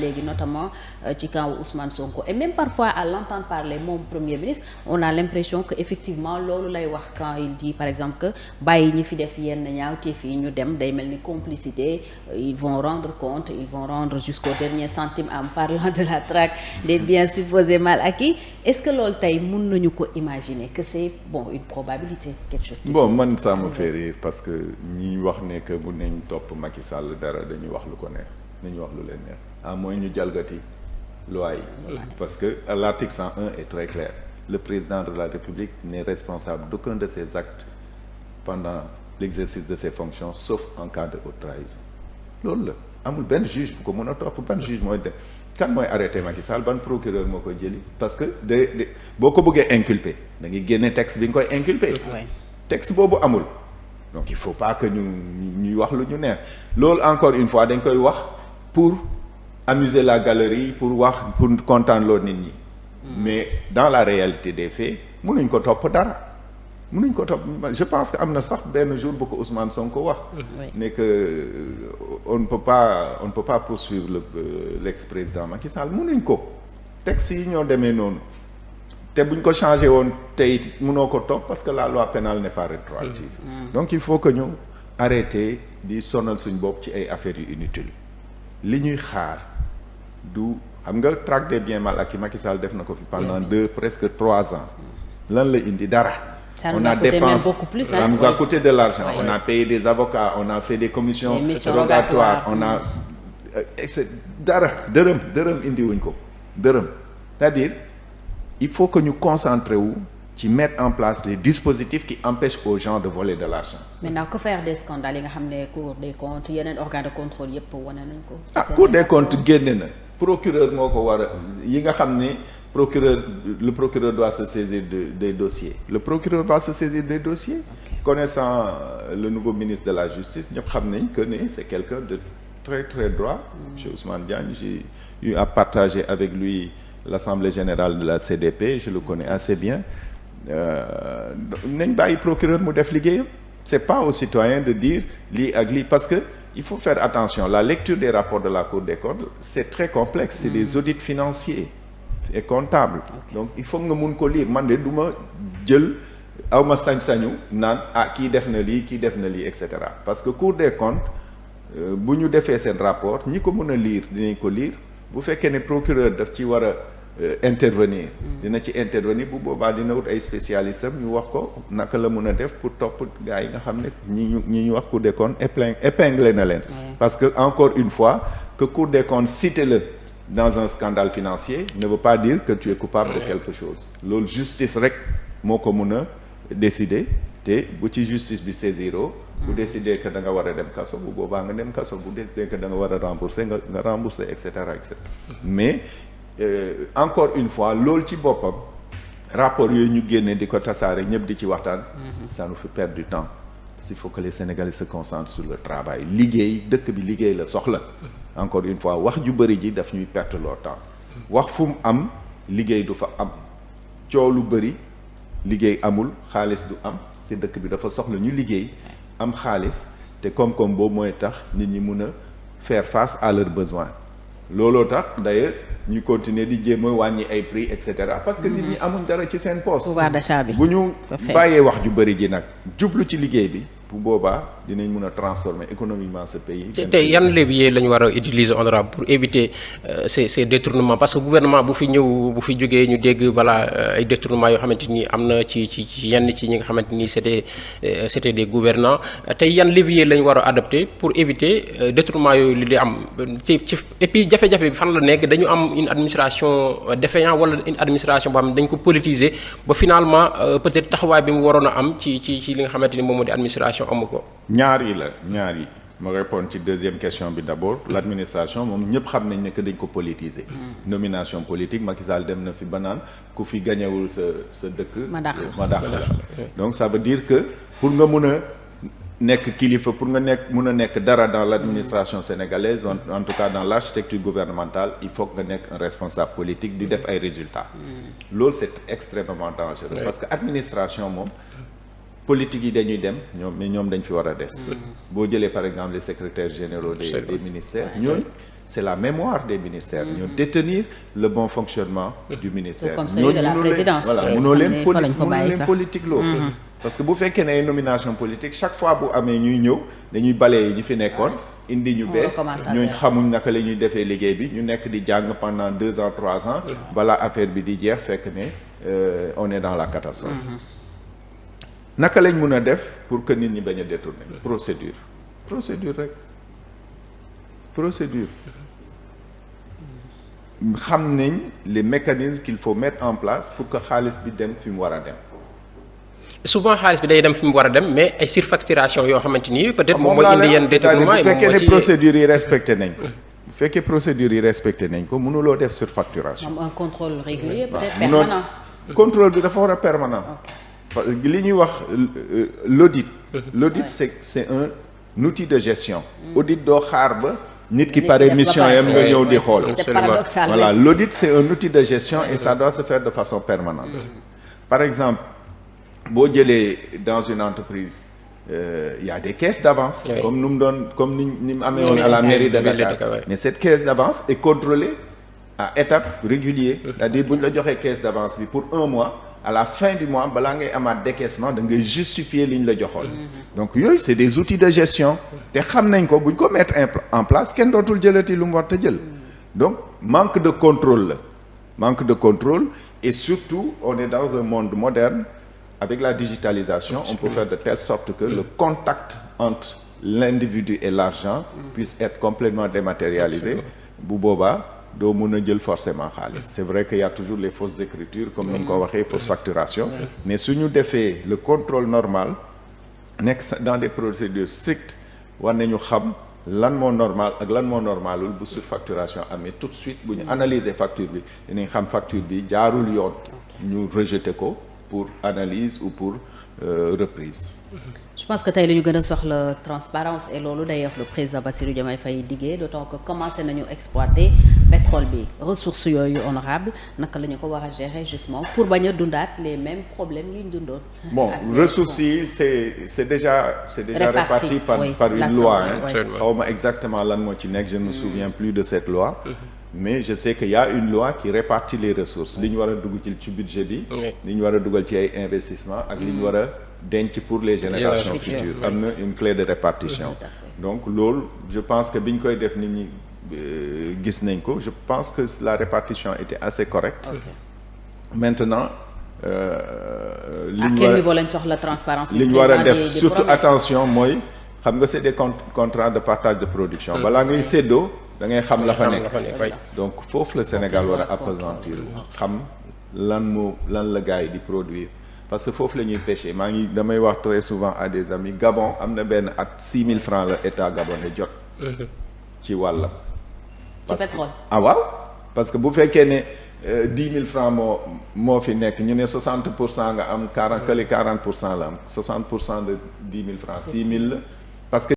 léegi notamment ci camp Ousmane Sonko et même parfois à l'entendre parler moom premier ministre on a l'impression que effectivement loolu lay wax quand il dit par exemple que bàyyi ñi fi def yenn ñaawteef yi ñu dem day mel ni complicité ils vont rendre compte ils vont rendre jusqu'au dernier centime en parlant de la traque des biens supposés mal acquis est-ce que loolu tey mën nañu ko imaginer que c'est bon une probabilité quelque chose bon man ça me fait rire parce que ñi wax ne que bu nañ topp Macky Sall dara dañuy wax lu ko neex nañu wax lu leen neex à moins ñu jalgati loi yi parce que l'article 101 est très clair le président de la République n'est responsable d'aucun de ses actes pendant l'exercice de ses fonctions sauf en cas de haute trahison loolu la amul benn juge bu ko mën a topp ban juge mooy de kan mooy arrêté Macky Sall ban procureur moo koy jëli parce que boo ko bëggee inculper da ngay génne texte bi nga koy inculper texte boobu amul donc il faut pas que ñuy wax lu ñu neex loolu encore une fois dañ koy wax pour amuser la galerie pour kontaan loo nit ñi mais dans la réalité des faits mënuñ ko topp dara mënuñ ko topp je pense que am na sax benn jour bu ko Ousmane Sonko wax ne que on ne peut pas poursuivre l'ex-président Macky Sall mënuñ ko texte yi ñoo demee noonu te buñ ko changé woon tey mënoo ko topp parce que la loi pénale n'est pas rétroactive donc il faut que ñu arrêter di sonal suñ bopp ci ay affaires yu inutiles li ñuy xaar du xam nga traque des biens mal acquis Macky Sall def na ko fi pendant presque 3 ans lan la indi dara. Ça nous a coûté même beaucoup plus. Ça nous a coûté de l'argent. Oui. On a payé des avocats, on a fait des commissions rogatoires, on a dara dërëm indi wuñ ko dërëm c'est-à-dire il faut que ñu concentrer wu ci mettre en place les dispositifs qui empêchent aux gens de voler de l'argent. Maintenant que faire des scandales yi nga xam ne Cour des comptes yeneen organe de contrôle yëpp wane nañ ko. Cour des comptes génne na procureur moo ko war a yi nga xam ne le procureur doit se saisir des dossiers. Le procureur va se saisir des dossiers. Okay. Connaissant le nouveau ministre de la Justice ñëpp xam nañ que ne c'est quelqu'un de très très droit. Monsieur Ousmane Diagne, j'ai eu à partager avec lui l'Assemblée générale de la CDP, je le connais assez bien. Nañ bàyyi procureur mu def liggéeyam. C'est pas aux citoyens de dire lii ak lii parce que il faut faire attention. La lecture des rapports de la Cour des comptes, c'est très complexe. C'est des audits financiers et comptables. Okay. Donc il faut nga mun ko lire man de du ma jël awma sañ-sañu naan kii def na lii kii def na lii et cetera parce que Cour des comptes bu ñu defee seen rapport ñi ko mën a lire dinañ ko lire bu fekkee ne procureur daf ci war a intervenir dina ci intervenir bu boobaa dina wut ay spécialistes am ñu wax ko naka la mën a def pour topp gars yi nga xam ne ñi ñu wax Cour des comptes épinglé na leen parce que encore une fois que Cour des comptes cite le dans un scandale financier ne veut pas dire que tu es coupable de quelque chose loolu justice rek moo ko mën a décider te bu ci justice bi saisiro bu décider que da nga war a dem kaso bu boobaa nga dem kaso bu décider que da nga war a rembourser nga rembourser et cetera mais encore une fois loolu ci boppam rapport yooyu ñu génne di ko tasaare ñëpp di ci waxtaan ça nous fait perdre du temps parce qu'il faut que les Sénégalais se concentrent sur le travail liggéey dëkk bi liggéey la soxla encore une fois wax ju bëri ji daf ñuy perte leur temps wax fu mu am liggéey du fa am coow lu bëri liggéey amul xaalis du am te dëkk bi dafa soxla ñu liggéey am xaalis te koom-koom boobu mooy tax nit ñi mun a faire face à leurs besoins looloo tax d'ailleurs ñu continuer di jéem a wàññi ay prix et cetera parce que nit ñi amuñ dara ci seen poche. pouvoir d'achat bi bu ñu bàyyee wax ju bëri ji nag jublu ci liggéey bi bu boobaa dinañ mën a transformer économiquement ce pays. te yan levier la ñu war a utiliser honorable pour éviter ces détournements parce que gouvernement bu fi ñëw bu fi jógee ñu dégg voilà ay détournements yoo xamante ni am na ci yenn ci ñi nga xamante ni c'était des gouvernants tey yan levier la ñu war a adopter pour éviter détournements yooyu li di am ci et puis jafe-jafe bi fan la nekk dañu am une administration défaillante wala une administration boo xam ne dañ ko politiser ba finalement peut-être taxawaay bi mu waroon a am ci li nga xamante ni moom moo di administration amu ko. ñaar yi ma répondre ci deuxième question bi d'abord l'administration moom ñëpp xam nañ ne que dañ ko politiser. Nomination politique Macky Sall dem na fi banaan ku fi gañewul sa dëkk ma dàq la donc ça veut dire que pour nga mun a nekk kilifa pour nga mun a nekk dara dans l'administration sénégalaise en tout cas dans l'architecture gouvernementale il faut que nga nekk un responsable politique di def ay résultats loolu c'est extrêmement dangereux parce que administration moom politique yi dañuy dem ñoom dañ fi war a des boo jëlee par exemple les secrétaires généraux des ministères ñooñu c'est la mémoire des ministères ñoo détenir le bon fonctionnement du ministère comme celui de la présidence voilà mënoo leen politique loo parce que bu fekkee ne ay nomination politique chaque fois bu amee ñuy ñëw dañuy balee ñi fi nekkoon indi ñu bees ñooñ xamuñ naka la ñuy defee liggéey bi ñu nekk di jàng pendant 2 ans 3 ans balaa affaire bi di jeex fekk ne on est dans la catastrophe naka lañ mun a def pour que nit ñi bañ a détourner procédure rek procédure xam nañ les mécanismes qu'il faut mettre en place pour que xaalis bi dem fi mu war a dem souvent xaalis bi day dem fi mu war a dem mais ay surfacturation yoo xamante ni peut-être moom mooy indi yenn détournement bu fekkee ne procédures yi respecté nañ ko bu fekkee procédures yi respecté nañ ko mënuloo def surfacturation un contrôle régulier peut-être permanent contrôle bi dafa war a permanent parce que li ñuy wax l'audit c'est un outil de gestion audit doo xaar ba nit ki pare mission yam nga ñëw di xool c'est paradoxal voilà l'audit c'est un outil de gestion et ça doit se faire de façon permanente par exemple boo jëlee dans une entreprise y a des caisses d'avance comme nu mu doon comme ni mu amee woon à la mairie de Dakar mais cette caisse d'avance est contrôlée à étapes régulières c'est-à-dire bu ñu la joxee caisse d'avance bi pour 1 mois à la fin du mois balaa ngay amaat décaissement da ngay justifier li ñu la joxoon donc yooyu c'est des outils de gestion te xam nañ ko bu ñu ko mettre en place kenn dootul jëlati lu mu war a jël donc manque de contrôle et surtout on est dans un monde moderne avec la digitalisation on peut faire de telle sorte que le contact entre l'individu et l'argent puisse être complètement dématérialisé bu boobaa doo mën a jël forcément xaalis c'est vrai qu'il y a toujours les fausses écritures comme ni nga ko waxee fausse facturation mais su ñu defee le contrôle normal nekk dans des procédures strictes war nañu xam lan moo normal ak lan moo normalul bu surfacturation amee tout de suite bu ñu analyser facture bi dinañ xam facture bi jaarul yoon ñu rejeter ko pour analyse ou pour reprise. Je pense que tey la ñu gën a soxla transparence et loolu d'ailleurs le président Bassirou Diomaye Faye diggee d'autant que commencé nañu exploiter pétrole bi ressources yooyu honorable naka la ñu ko war a gérer justement pour bañ a dundaat les mêmes problèmes yi ñu dundoon. Bon ressources yi c'est déjà réparti par une loi xawma exactement lan moo ci nekk je ne me souviens plus de cette loi. Mais je sais qu'il y a une loi qui répartit les ressources li ñu war a dugg ci budget bi li ñu war a dugal ci ay investissement ak li ñu war a denc pour les générations futures am na une clé de répartition donc loolu je pense que bi ñu koy def nit ñi gis nañ ko je pense que la répartition était assez correcte maintenant à quel niveau lañ soxla transparence li ñu war a def surtout attention mooy xam nga c'est des contrats de partage de production balaa ngay séddoo da ngay xam la fa nekk donc foofu la Sénégal war a appesantir xam lan la gars yi di produire parce que foofu la ñuy pêcher damay wax très souvent à des amis Gabon am na benn at 6 000 francs la état gabonais jot ci wàllam ci pétrole waaw parce que bu fekkee ne 10 000 francs moo fi nekk ñu ne 60% nga am 40 la am 60% de 10 000 francs 6 000 la